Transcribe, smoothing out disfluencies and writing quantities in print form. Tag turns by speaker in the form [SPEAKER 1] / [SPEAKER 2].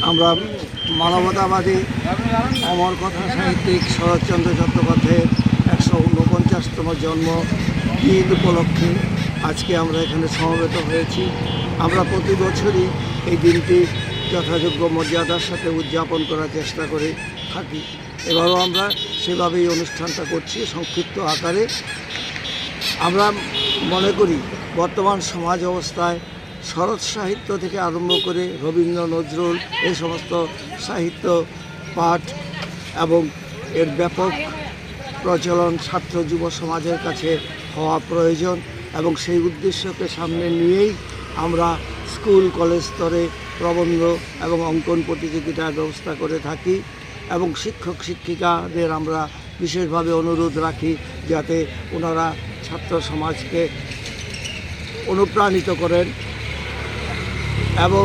[SPEAKER 1] আমরা মানবতাবাদী অমর কথা সাহিত্যিক শরৎচন্দ্র চট্টোপাধ্যায়ের 149তম জন্মদিন উপলক্ষে আজকে আমরা এখানে সমবেত হয়েছি। আমরা প্রতি বছরই এই দিনটি যথাযোগ্য মর্যাদার সাথে উদযাপন করার চেষ্টা করে থাকি। এবারও আমরা সেভাবেই অনুষ্ঠানটা করছি সংক্ষিপ্ত আকারে। আমরা মনে করি বর্তমান সমাজ অবস্থায় শরৎ সাহিত্য থেকে আরম্ভ করে রবীন্দ্র নজরুল এই সমস্ত সাহিত্য পাঠ এবং এর ব্যাপক প্রচলন ছাত্র যুব সমাজের কাছে হওয়া প্রয়োজন এবং সেই উদ্দেশ্যকে সামনে নিয়েই আমরা স্কুল কলেজ স্তরে প্রবন্ধ এবং অঙ্কন প্রতিযোগিতার ব্যবস্থা করে থাকি এবং শিক্ষক শিক্ষিকাদের আমরা বিশেষভাবে অনুরোধ রাখি যাতে ওনারা ছাত্র সমাজকে অনুপ্রাণিত করেন এবং